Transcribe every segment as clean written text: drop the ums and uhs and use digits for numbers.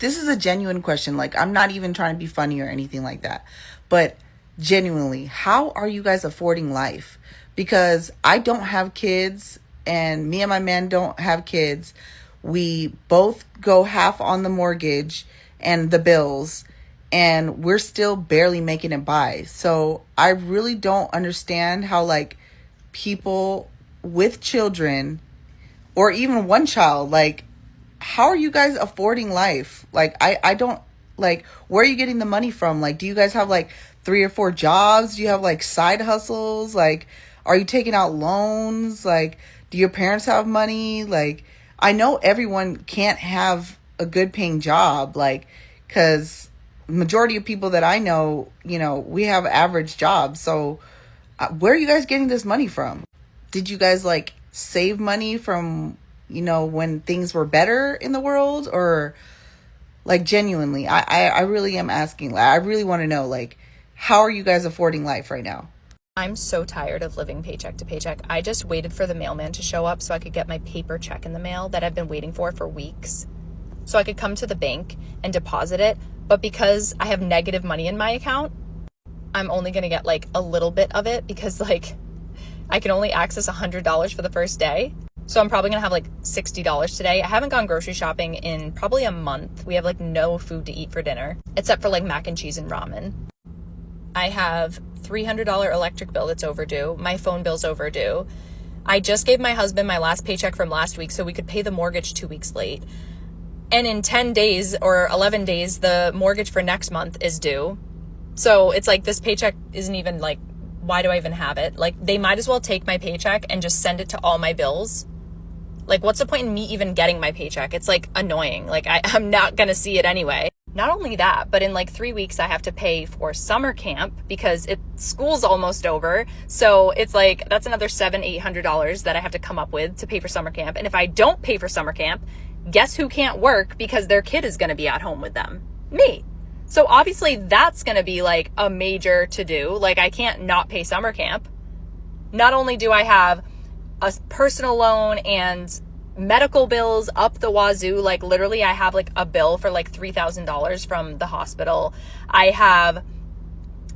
this is a genuine question. Like, I'm not even trying to be funny or anything like that. But genuinely, how are you guys affording life? Because I don't have kids and me and my man don't have kids. We both go half on the mortgage and the bills, and we're still barely making it by. So I really don't understand how, like, people with children or even one child, like, how are you guys affording life? Like, I don't, like, where are you getting the money from? Like, do you guys have like 3 or 4 jobs? Do you have like side hustles? Like, are you taking out loans? Like, do your parents have money? Like, I know everyone can't have a good paying job, like, because majority of people that I know, we have average jobs. So where are you guys getting this money from? Did you guys like save money from, when things were better in the world? Or like, genuinely, I really am asking. I really want to know, like, how are you guys affording life right now? I'm so tired of living paycheck to paycheck. I just waited for the mailman to show up so I could get my paper check in the mail that I've been waiting for weeks. So I could come to the bank and deposit it. But because I have negative money in my account, I'm only going to get like a little bit of it because like I can only access $100 for the first day. So I'm probably going to have like $60 today. I haven't gone grocery shopping in probably a month. We have like no food to eat for dinner except for like mac and cheese and ramen. I have $300 electric bill that's overdue. My phone bill's overdue. I just gave my husband my last paycheck from last week so we could pay the mortgage 2 weeks late. And in 10 days or 11 days, the mortgage for next month is due. So it's like this paycheck isn't even like, why do I even have it? Like, they might as well take my paycheck and just send it to all my bills. Like, what's the point in me even getting my paycheck? It's like annoying. Like, I'm not going to see it anyway. Not only that, but in like 3 weeks, I have to pay for summer camp because school's almost over. So it's like, that's another $700-800 that I have to come up with to pay for summer camp. And if I don't pay for summer camp, guess who can't work because their kid is going to be at home with them? Me. So obviously that's going to be like a major to-do. Like, I can't not pay summer camp. Not only do I have a personal loan and medical bills up the wazoo, like literally I have like a bill for like $3,000 from the hospital. I have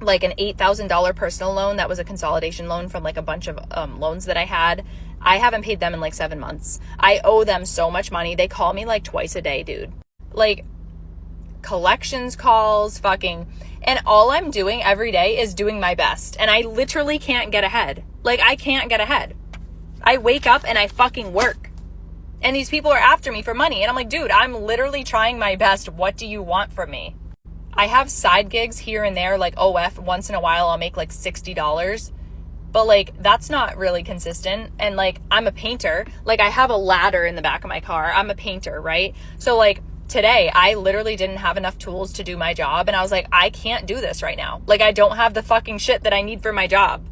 like an $8,000 personal loan that was a consolidation loan from like a bunch of loans that I had. I haven't paid them in like 7 months. I owe them so much money. They call me like twice a day, dude. Like, collections calls, fucking, and all I'm doing every day is doing my best. And I literally can't get ahead. Like, I can't get ahead. I wake up and I fucking work. And these people are after me for money. And I'm like, dude, I'm literally trying my best. What do you want from me? I have side gigs here and there, like OF. Once in a while, I'll make like $60. But like, that's not really consistent. And like, I'm a painter. Like, I have a ladder in the back of my car. I'm a painter, right? So like, today, I literally didn't have enough tools to do my job. And I was like, I can't do this right now. Like, I don't have the fucking shit that I need for my job.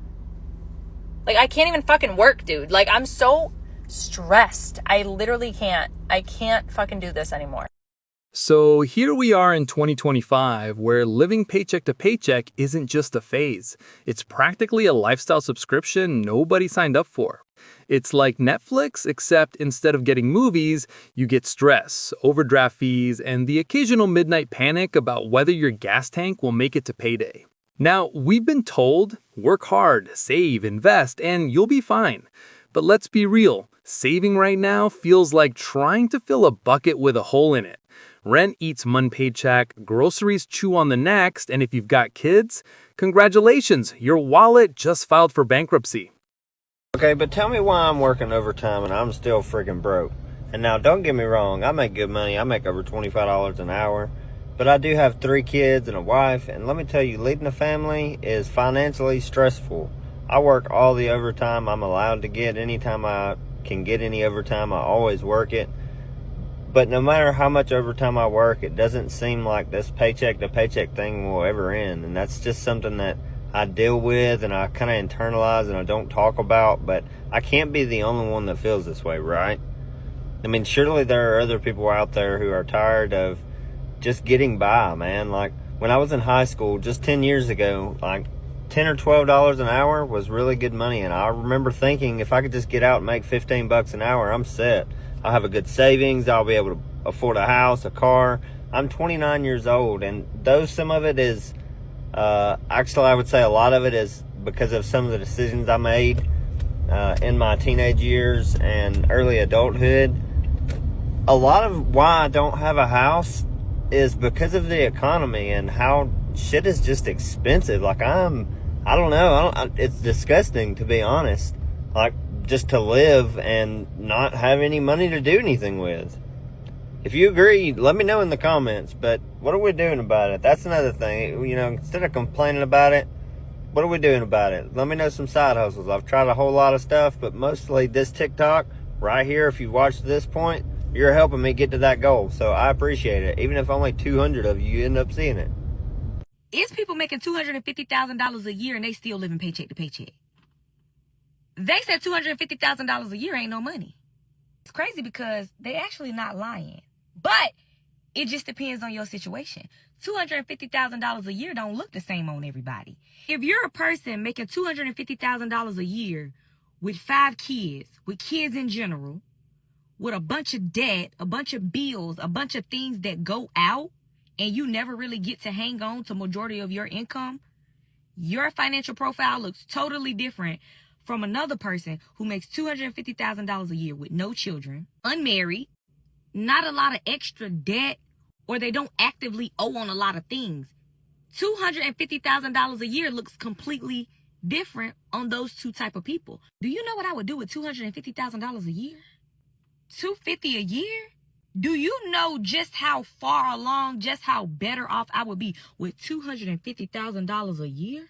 Like, I can't even fucking work, dude. Like, I'm so stressed. I literally can't. I can't fucking do this anymore. So here we are in 2025, where living paycheck to paycheck isn't just a phase. It's practically a lifestyle subscription nobody signed up for. It's like Netflix, except instead of getting movies, you get stress, overdraft fees, and the occasional midnight panic about whether your gas tank will make it to payday. Now, we've been told, work hard, save, invest, and you'll be fine. But let's be real, saving right now feels like trying to fill a bucket with a hole in it. Rent eats one paycheck, groceries chew on the next, and if you've got kids, congratulations, your wallet just filed for bankruptcy. Okay, but tell me why I'm working overtime and I'm still freaking broke. And now, don't get me wrong, I make good money. I make over $25 an hour. But I do have 3 kids and a wife, and let me tell you, leading a family is financially stressful. I work all the overtime I'm allowed to get. Anytime I can get any overtime, I always work it. But no matter how much overtime I work, it doesn't seem like this paycheck to paycheck thing will ever end. And that's just something that I deal with and I kind of internalize and I don't talk about. But I can't be the only one that feels this way, right? I mean, surely there are other people out there who are tired of just getting by, man. Like, when I was in high school just 10 years ago, like $10 or $12 an hour was really good money. And I remember thinking, if I could just get out and make $15 an hour, I'm set. I'll have a good savings. I'll be able to afford a house, a car. I'm 29 years old, and though some of it is, actually I would say a lot of it is because of some of the decisions I made in my teenage years and early adulthood. A lot of why I don't have a house is because of the economy and how shit is just expensive. Like I don't know, it's disgusting, to be honest. Like, just to live and not have any money to do anything with. If you agree, let me know in the comments. But what are we doing about it? That's another thing. You know, instead of complaining about it, what are we doing about it? Let me know some side hustles. I've tried a whole lot of stuff, but mostly this TikTok right here, if you've watched to this point, you're helping me get to that goal. So I appreciate it. Even if only 200 of you end up seeing it. It's people making $250,000 a year and they still living paycheck to paycheck. They said $250,000 a year ain't no money. It's crazy because they actually not lying. But it just depends on your situation. $250,000 a year don't look the same on everybody. If you're a person making $250,000 a year with 5 kids, with kids in general, with a bunch of debt, a bunch of bills, a bunch of things that go out, and you never really get to hang on to majority of your income, your financial profile looks totally different from another person who makes $250,000 a year with no children, unmarried, not a lot of extra debt, or they don't actively owe on a lot of things. $250,000 a year looks completely different on those two type of people. Do you know what I would do with $250,000 a year? $250 a year? Do you know just how far along, just how better off I would be with $250,000 a year?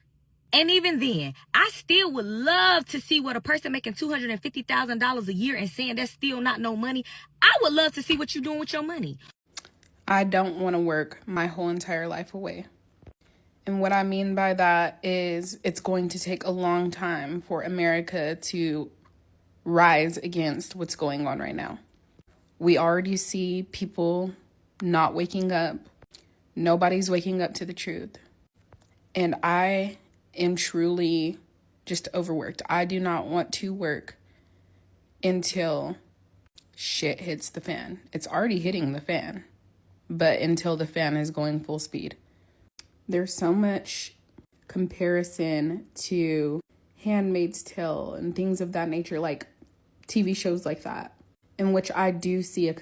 And even then, I still would love to see what a person making $250,000 a year and saying that's still not no money. I would love to see what you're doing with your money. I don't want to work my whole entire life away. And what I mean by that is it's going to take a long time for America to rise against what's going on right now. We already see people not waking up. Nobody's waking up to the truth. And I am truly just overworked. I do not want to work until shit hits the fan. It's already hitting the fan, but until the fan is going full speed. There's so much comparison to Handmaid's Tale and things of that nature, like TV shows like that, in which I do see a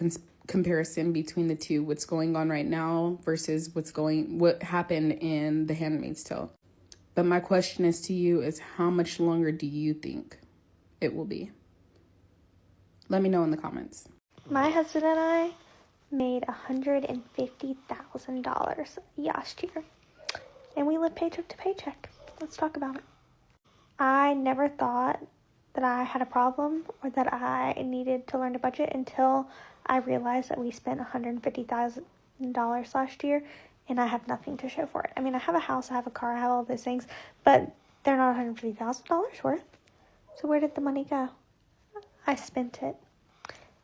comparison between the two, what's going on right now versus what happened in The Handmaid's Tale. But my question is to you is, how much longer do you think it will be? Let me know in the comments. My husband and I made $150,000 last year, and we live paycheck to paycheck. Let's talk about it. I never thought that I had a problem or that I needed to learn to budget until I realized that we spent $150,000 last year, and I have nothing to show for it. I mean, I have a house, I have a car, I have all those things, but they're not $150,000 worth. So where did the money go? I spent it.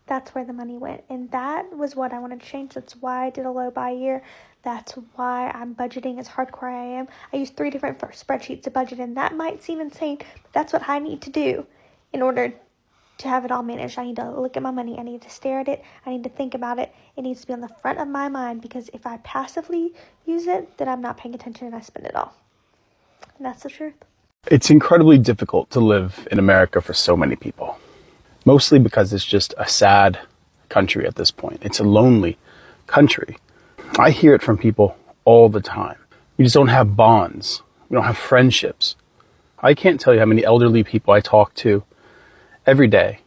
That's where the money went. And that was what I wanted to change. That's why I did a low buy year. That's why I'm budgeting as hardcore I am. I use 3 different spreadsheets to budget, and that might seem insane, but that's what I need to do in order to have it all managed. I need to look at my money. I need to stare at it. I need to think about it. It needs to be on the front of my mind, because if I passively use it, then I'm not paying attention and I spend it all. And that's the truth. It's incredibly difficult to live in America for so many people. Mostly because it's just a sad country at this point. It's a lonely country. I hear it from people all the time. We just don't have bonds. We don't have friendships. I can't tell you how many elderly people I talk to every day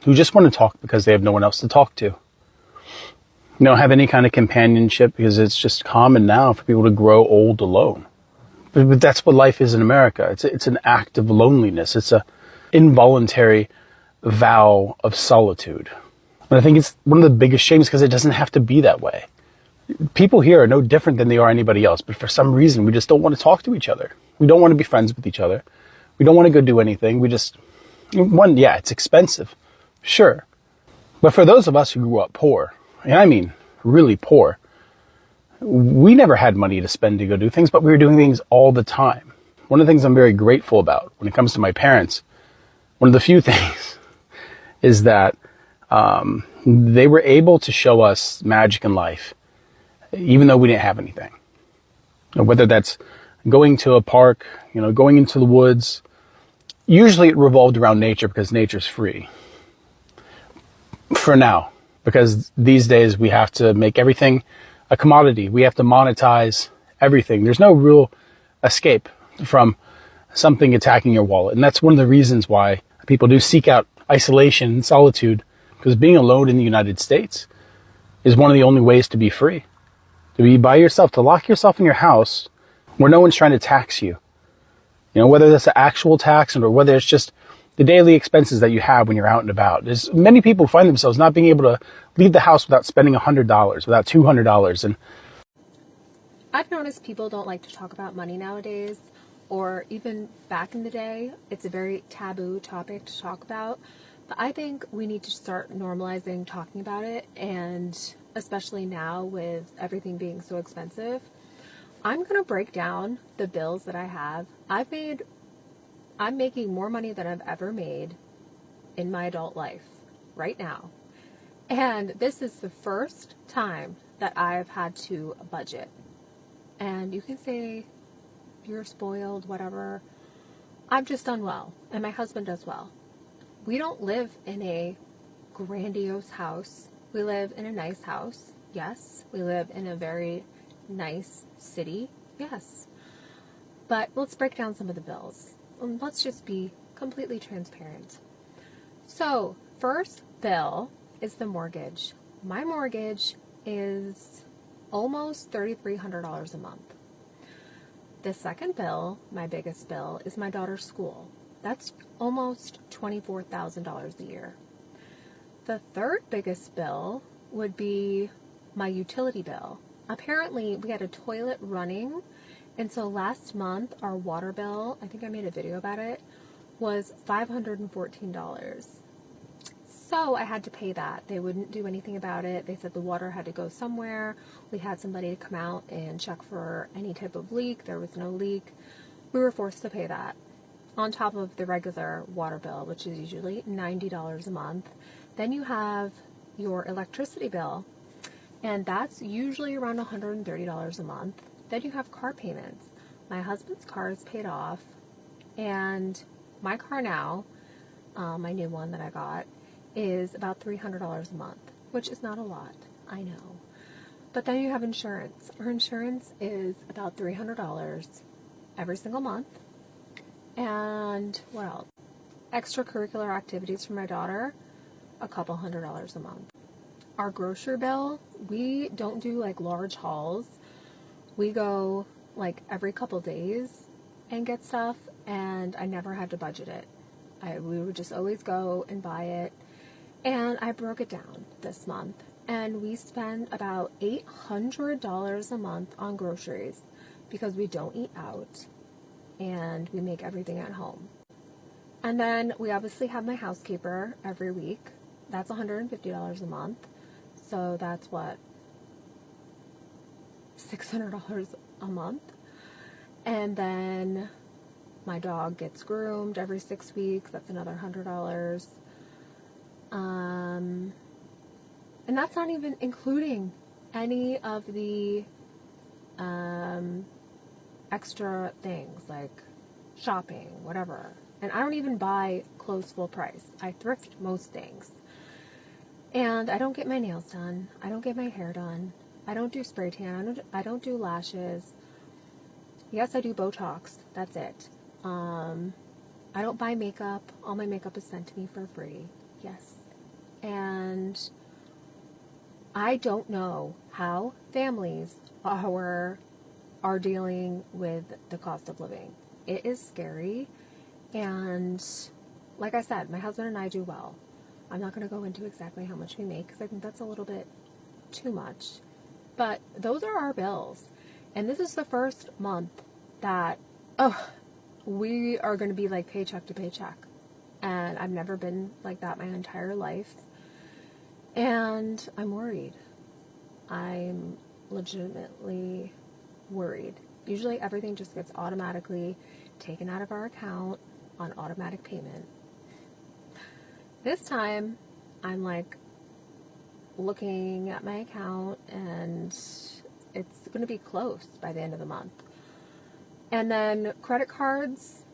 who just want to talk because they have no one else to talk to. They don't have any kind of companionship because it's just common now for people to grow old alone. But that's what life is in America. It's an act of loneliness. It's a involuntary vow of solitude. And I think it's one of the biggest shames because it doesn't have to be that way. People here are no different than they are anybody else, but for some reason we just don't want to talk to each other. We don't want to be friends with each other. We don't want to go do anything. It's expensive, sure. But for those of us who grew up poor, and I mean really poor, we never had money to spend to go do things, but we were doing things all the time. One of the things I'm very grateful about when it comes to my parents, one of the few things is that they were able to show us magic in life even though we didn't have anything. Whether that's going to a park, going into the woods. Usually it revolved around nature because nature's free. For now. Because these days we have to make everything a commodity. We have to monetize everything. There's no real escape from something attacking your wallet. And that's one of the reasons why people do seek out isolation and solitude, because being alone in the United States is one of the only ways to be free. To be by yourself, to lock yourself in your house where no one's trying to tax you. Whether that's an actual tax or whether it's just the daily expenses that you have when you're out and about. There's many people find themselves not being able to leave the house without spending $100, without $200. And I've noticed people don't like to talk about money nowadays, or even back in the day, it's a very taboo topic to talk about. But I think we need to start normalizing talking about it, and especially now with everything being so expensive. I'm going to break down the bills that I have. I'm making more money than I've ever made in my adult life right now. And this is the first time that I've had to budget. And you can say you're spoiled, whatever. I've just done well, and my husband does well. We don't live in a grandiose house. We live in a nice house, yes. We live in a very nice city, yes. But let's break down some of the bills. Let's just be completely transparent. So, first bill is the mortgage. My mortgage is almost $3,300 a month. The second bill, my biggest bill, is my daughter's school. That's almost $24,000 a year. The third biggest bill would be my utility bill. Apparently, we had a toilet running, and so last month, our water bill, I think I made a video about it, was $514. So I had to pay that. They wouldn't do anything about it. They said the water had to go somewhere. We had somebody come out and check for any type of leak. There was no leak. We were forced to pay that on top of the regular water bill, which is usually $90 a month. Then you have your electricity bill, and that's usually around $130 a month. Then you have car payments. My husband's car is paid off, and my car now, my new one that I got, is about $300 a month, which is not a lot, I know. But then you have insurance. Our insurance is about $300 every single month. And what else? Extracurricular activities for my daughter, a couple $100s a month. Our grocery bill, we don't do like large hauls. We go like every couple days and get stuff, and I never had to budget it. We would just always go and buy it. And I broke it down this month, and we spend about $800 a month on groceries because we don't eat out and we make everything at home. And then we obviously have my housekeeper every week. That's $150 a month. So that's what, $600 a month. And then my dog gets groomed every 6 weeks. That's another $100. And that's not even including any of the extra things like shopping, whatever. And I don't even buy clothes full price. I thrift most things. And I don't get my nails done. I don't get my hair done. I don't do spray tan. I don't do lashes. Yes, I do Botox. That's it. I don't buy makeup. All my makeup is sent to me for free. Yes. And I don't know how families are dealing with the cost of living. It is scary. And like I said, my husband and I do well. I'm not going to go into exactly how much we make because I think that's a little bit too much. But those are our bills. And this is the first month that, we are going to be like paycheck to paycheck. And I've never been like that my entire life. And I'm worried. I'm legitimately worried. Usually everything just gets automatically taken out of our account on automatic payment. This time, I'm like looking at my account and it's going to be close by the end of the month. And then credit cards,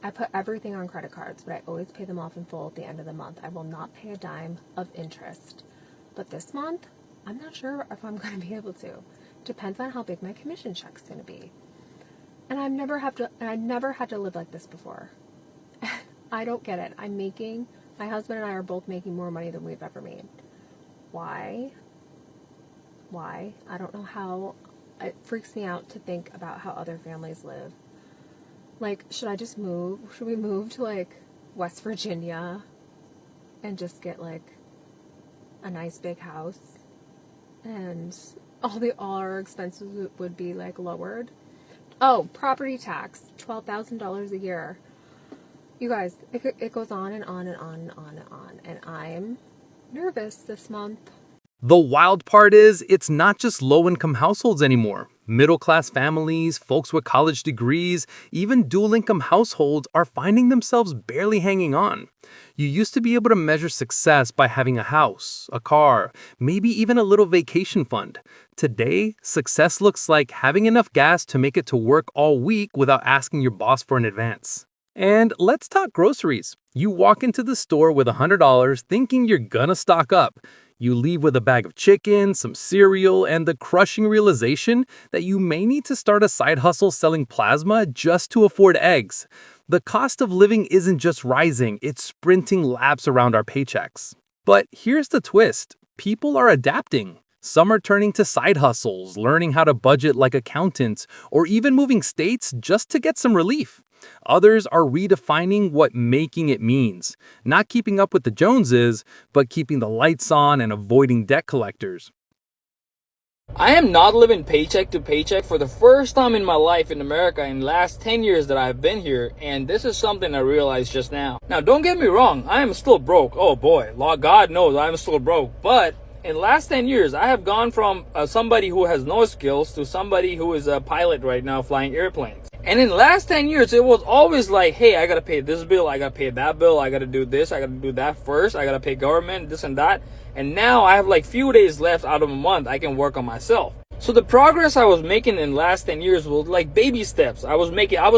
I put everything on credit cards, but I always pay them off in full at the end of the month. I will not pay a dime of interest. But this month, I'm not sure if I'm going to be able to. Depends on how big my commission check's going to be. And I never had to live like this before. I don't get it. My husband and I are both making more money than we've ever made. Why? I don't know how. It freaks me out to think about how other families live. Like, should I just move? Should we move to, like, West Virginia and just get, like, a nice big house? And all our expenses would be, like, lowered. Oh, property tax, $12,000 a year. You guys, it goes on and on and on and on and on. And I'm nervous this month. The wild part is, it's not just low-income households anymore. Middle-class families, folks with college degrees, even dual-income households are finding themselves barely hanging on. You used to be able to measure success by having a house, a car, maybe even a little vacation fund. Today, success looks like having enough gas to make it to work all week without asking your boss for an advance. And let's talk groceries. You walk into the store with $100 thinking you're gonna stock up. You leave with a bag of chicken, some cereal, and the crushing realization that you may need to start a side hustle selling plasma just to afford eggs. The cost of living isn't just rising, it's sprinting laps around our paychecks. But here's the twist. People are adapting. Some are turning to side hustles, learning how to budget like accountants, or even moving states just to get some relief. Others are redefining what making it means, not keeping up with the Joneses, but keeping the lights on and avoiding debt collectors. I am not living paycheck to paycheck for the first time in my life in America in the last 10 years that I've been here, and this is something I realized just now. Now, don't get me wrong, I am still broke. Oh boy, God knows I'm still broke. But in the last 10 years, I have gone from somebody who has no skills to somebody who is a pilot right now flying airplanes. And in the last 10 years, it was always like, hey, I gotta pay this bill, I gotta pay that bill, I gotta do this, I gotta do that first, I gotta pay government, this and that. And now I have like few days left out of a month, I can work on myself. So the progress I was making in the last 10 years was like baby steps. I was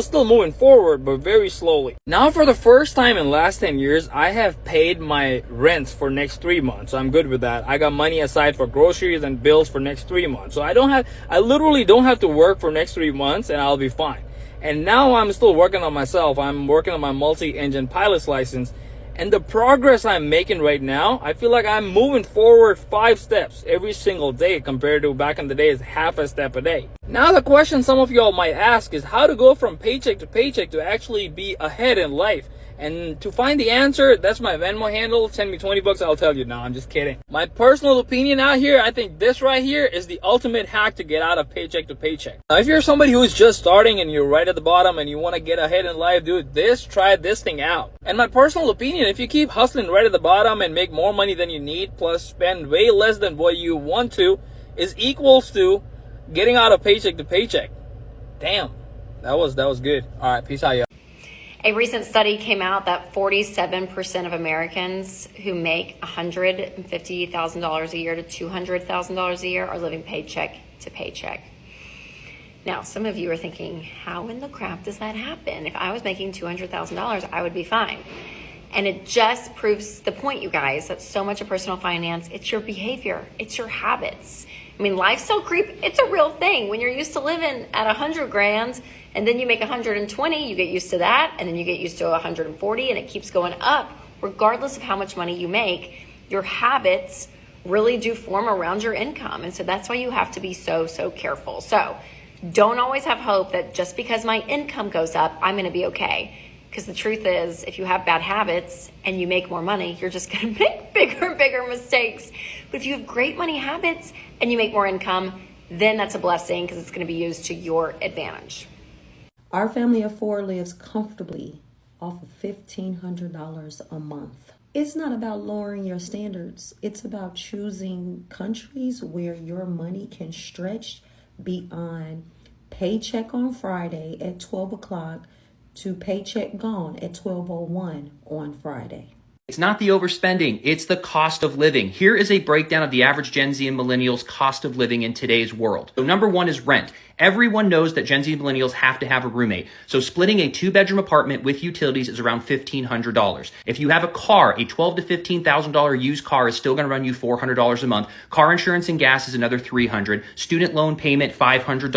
still moving forward, but very slowly. Now for the first time in the last 10 years, I have paid my rents for next 3 months. So I'm good with that. I got money aside for groceries and bills for next 3 months. So I literally don't have to work for next 3 months and I'll be fine. And now I'm still working on myself. I'm working on my multi-engine pilot's license. And the progress I'm making right now, I feel like I'm moving forward 5 steps every single day compared to back in the days, half a step a day. Now the question some of y'all might ask is how to go from paycheck to actually be ahead in life. And to find the answer, that's my Venmo handle. Send me $20, I'll tell you. No, I'm just kidding. My personal opinion out here, I think this right here is the ultimate hack to get out of paycheck to paycheck. Now, if you're somebody who's just starting and you're right at the bottom and you want to get ahead in life, dude, try this thing out. And my personal opinion, if you keep hustling right at the bottom and make more money than you need, plus spend way less than what you want to, is equals to getting out of paycheck to paycheck. Damn, that was good. All right, peace out, y'all. A recent study came out that 47% of Americans who make $150,000 a year to $200,000 a year are living paycheck to paycheck. Now, some of you are thinking, how in the crap does that happen? If I was making $200,000, I would be fine. And it just proves the point, you guys, that so much of personal finance, it's your behavior, it's your habits. I mean, lifestyle creep, it's a real thing. When you're used to living at 100 grand and then you make 120, you get used to that, and then you get used to 140, and it keeps going up. Regardless of how much money you make, your habits really do form around your income. And so that's why you have to be so careful. So don't always have hope that just because my income goes up, I'm going to be okay. Because the truth is, if you have bad habits and you make more money, you're just going to make bigger and bigger mistakes. But if you have great money habits and you make more income, then that's a blessing because it's going to be used to your advantage. Our family of 4 lives comfortably off of $1,500 a month. It's not about lowering your standards. It's about choosing countries where your money can stretch beyond paycheck on Friday at 12 o'clock to paycheck gone at 12:01 on Friday. It's not the overspending, it's the cost of living. Here is a breakdown of the average Gen Z and millennials' cost of living in today's world. So number one is rent. Everyone knows that Gen Z and millennials have to have a roommate. So splitting a 2-bedroom apartment with utilities is around $1,500. If you have a car, a $12,000 to $15,000 used car is still going to run you $400 a month. Car insurance and gas is another $300. Student loan payment, $500.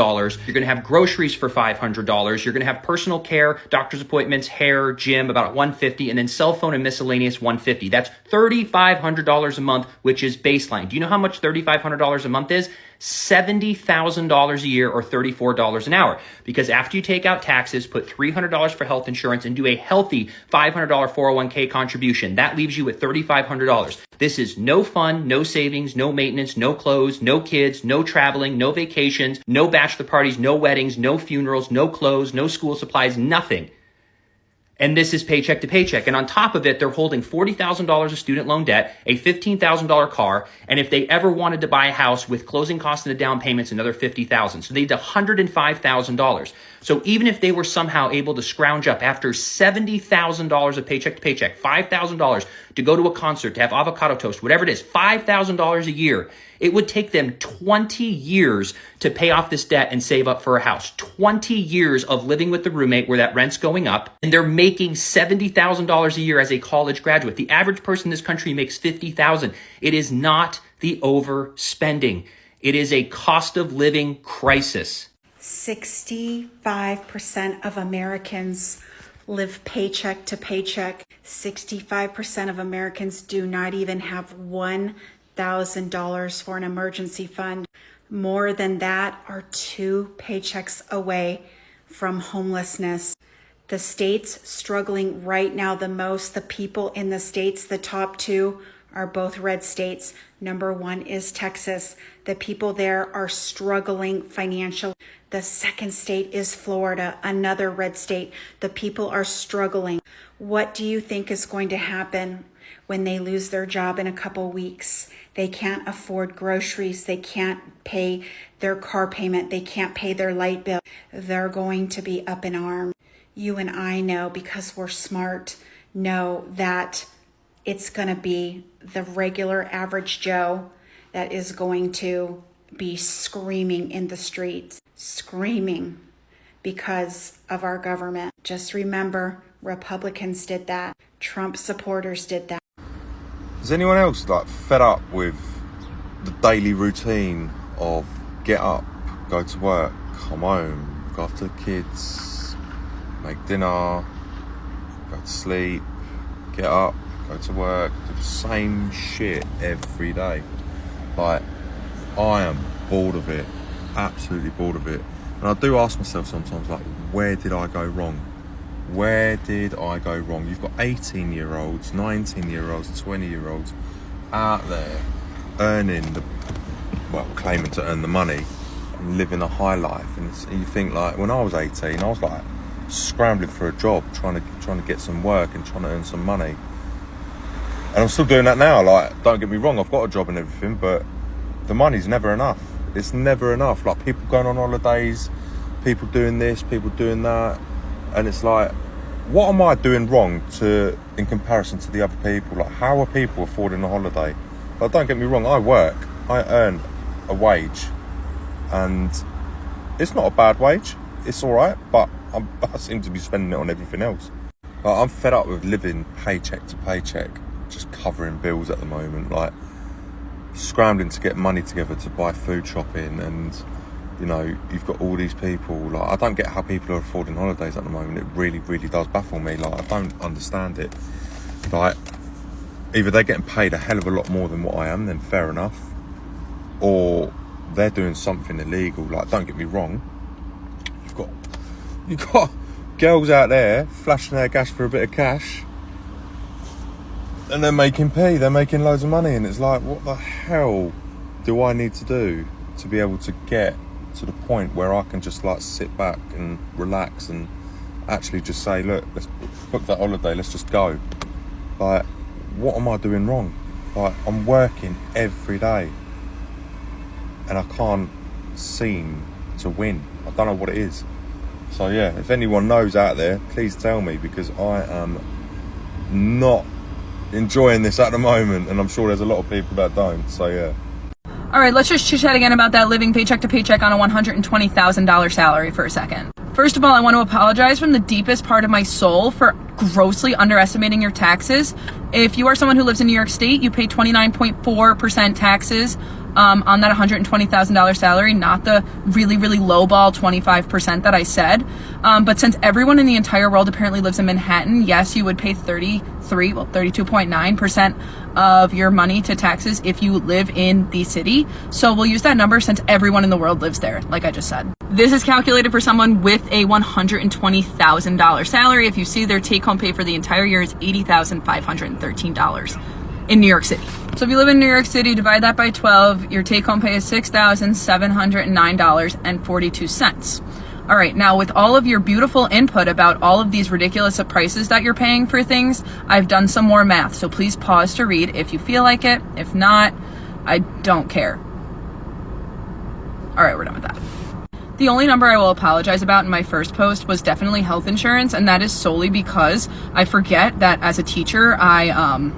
You're going to have groceries for $500. You're going to have personal care, doctor's appointments, hair, gym, about $150, and then cell phone and miscellaneous $150. That's $3,500 a month, which is baseline. Do you know how much $3,500 a month is? $70,000 a year, or $34 an hour. Because after you take out taxes, put $300 for health insurance, and do a healthy $500 401k contribution, that leaves you with $3,500. This is no fun, no savings, no maintenance, no clothes, no kids, no traveling, no vacations, no bachelor parties, no weddings, no funerals, no clothes, no school supplies, nothing. And this is paycheck to paycheck. And on top of it, they're holding $40,000 of student loan debt, a $15,000 car, and if they ever wanted to buy a house with closing costs and the down payments, another $50,000. So they need $105,000. So even if they were somehow able to scrounge up after $70,000 of paycheck to paycheck, $5,000 to go to a concert, to have avocado toast, whatever it is, $5,000 a year, it would take them 20 years to pay off this debt and save up for a house. 20 years of living with the roommate where that rent's going up, and they're making $70,000 a year as a college graduate. The average person in this country makes $50,000. It is not the overspending. It is a cost of living crisis. 65% of Americans live paycheck to paycheck. 65% of Americans do not even have $1,000 for an emergency fund. More than that are 2 paychecks away from homelessness. The states struggling right now the most, the people in the states, the top 2 are both red states. Number 1 is Texas. The people there are struggling financially. The second state is Florida, another red state. The people are struggling. What do you think is going to happen when they lose their job in a couple weeks? They can't afford groceries. They can't pay their car payment. They can't pay their light bill. They're going to be up in arms. You and I know, because we're smart, know that it's going to be the regular average Joe that is going to be screaming in the streets, screaming because of our government. Just remember, Republicans did that. Trump supporters did that. Is anyone else fed up with the daily routine of get up, go to work, come home, look after the kids, make dinner, go to sleep, get up, go to work, do the same shit every day? I am bored of it, absolutely bored of it. And I do ask myself sometimes, where did I go wrong? Where did I go wrong? You've got 18-year-olds, 19-year-olds, 20-year-olds out there claiming to earn the money and living a high life. And you think, when I was 18, I was scrambling for a job, trying to get some work and trying to earn some money. And I'm still doing that now. Don't get me wrong, I've got a job and everything, but the money's never enough. It's never enough. People going on holidays, people doing this, people doing that. And it's what am I doing wrong in comparison to the other people? How are people affording a holiday? Don't get me wrong, I work, I earn a wage, and it's not a bad wage. It's all right, but I seem to be spending it on everything else. I'm fed up with living paycheck to paycheck, just covering bills at the moment, scrambling to get money together to buy food shopping, and you've got all these people. I don't get how people are affording holidays at the moment. It really, really does baffle me. I don't understand it. Either they're getting paid a hell of a lot more than what I am, then fair enough, or they're doing something illegal. Don't get me wrong, you've got girls out there flashing their gas for a bit of cash, and they're making pay. They're making loads of money, and it's what the hell do I need to do to be able to get to the point where I can just sit back and relax and actually just say, look, let's book that holiday, let's just go. What am I doing wrong? I'm working every day and I can't seem to win. I don't know what it is. So yeah, if anyone knows out there, please tell me, because I am not enjoying this at the moment, and I'm sure there's a lot of people that don't. So yeah. All right, let's just chit-chat again about that living paycheck to paycheck on a $120,000 salary for a second. First of all, I want to apologize from the deepest part of my soul for grossly underestimating your taxes. If you are someone who lives in New York State, you pay 29.4% taxes on that $120,000 salary, not the really, really lowball 25% that I said. But since everyone in the entire world apparently lives in Manhattan, yes, you would pay 32.9% of your money to taxes if you live in the city. So we'll use that number since everyone in the world lives there, like I just said. This is calculated for someone with a $120,000 salary. If you see their take-home pay for the entire year is $80,513 in New York City. So if you live in New York City, divide that by 12, your take-home pay is $6,709.42. All right, now with all of your beautiful input about all of these ridiculous prices that you're paying for things, I've done some more math, so please pause to read if you feel like it. If not, I don't care. All right, we're done with that. The only number I will apologize about in my first post was definitely health insurance, and that is solely because I forget that as a teacher, I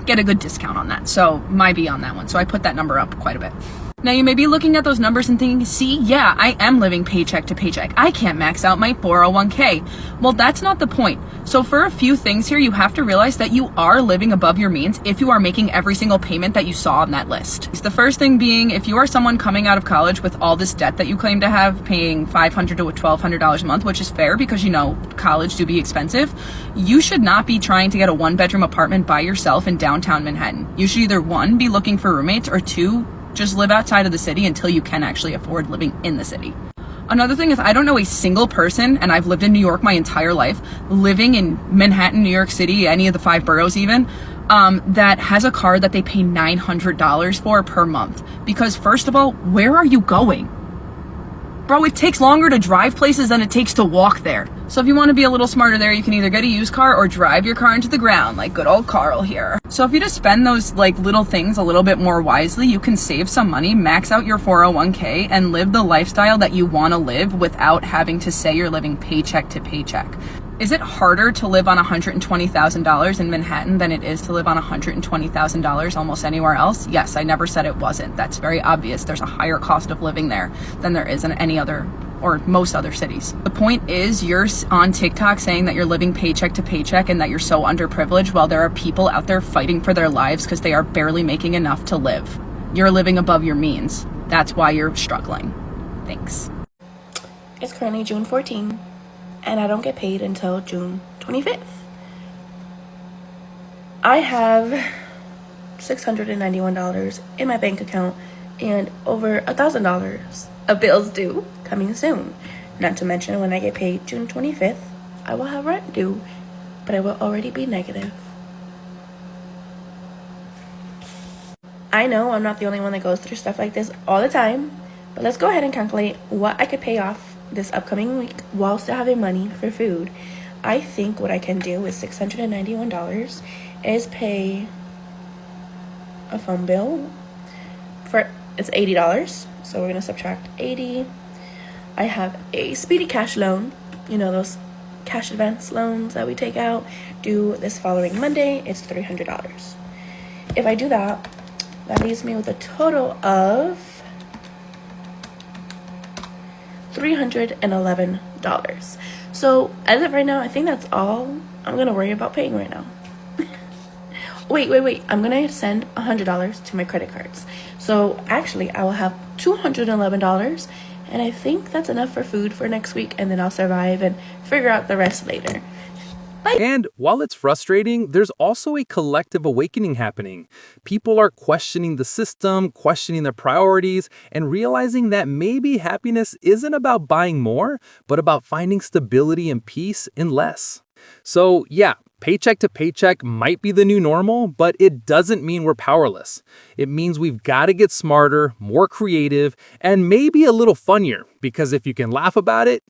get a good discount on that, so might be on that one. So I put that number up quite a bit. Now you may be looking at those numbers and thinking, see, yeah, I am living paycheck to paycheck. I can't max out my 401k. Well, that's not the point. So for a few things here, you have to realize that you are living above your means if you are making every single payment that you saw on that list. The first thing being, if you are someone coming out of college with all this debt that you claim to have, paying $500 to $1,200 a month, which is fair because, you know, college do be expensive, you should not be trying to get a one-bedroom apartment by yourself in downtown Manhattan. You should either, one, be looking for roommates, or two, just live outside of the city until you can actually afford living in the city. Another thing is, I don't know a single person, and I've lived in New York my entire life, living in Manhattan, New York City, any of the 5 boroughs even, that has a car that they pay $900 for per month. Because first of all, where are you going? Bro, it takes longer to drive places than it takes to walk there. So if you want to be a little smarter there, you can either get a used car or drive your car into the ground, like good old Carl here. So if you just spend those like little things a little bit more wisely, you can save some money, max out your 401k, and live the lifestyle that you want to live without having to say you're living paycheck to paycheck. Is it harder to live on $120,000 in Manhattan than it is to live on $120,000 almost anywhere else? Yes, I never said it wasn't. That's very obvious. There's a higher cost of living there than there is in any other or most other cities. The point is, you're on TikTok saying that you're living paycheck to paycheck and that you're so underprivileged, while there are people out there fighting for their lives because they are barely making enough to live. You're living above your means. That's why you're struggling. Thanks. It's currently June 14th. And I don't get paid until June 25th. I have $691 in my bank account and over $1,000 of bills due coming soon. Not to mention, when I get paid June 25th, I will have rent due, but I will already be negative. I know I'm not the only one that goes through stuff like this all the time, but let's go ahead and calculate what I could pay off this upcoming week while still having money for food. I think what I can do with $691 is pay a phone bill for, it's $80, so we're gonna subtract 80. I have a speedy cash loan, you know, those cash advance loans that we take out, due this following Monday. It's $300. If I do that, that leaves me with a total of $311. So as of right now, I think that's all I'm gonna worry about paying right now. wait, I'm gonna send $100 to my credit cards, so actually I will have $211, and I think that's enough for food for next week, and then I'll survive and figure out the rest later. And while it's frustrating, there's also a collective awakening happening. People are questioning the system, questioning their priorities, and realizing that maybe happiness isn't about buying more, but about finding stability and peace in less. So yeah, paycheck to paycheck might be the new normal, but it doesn't mean we're powerless. It means we've got to get smarter, more creative, and maybe a little funnier, because if you can laugh about it,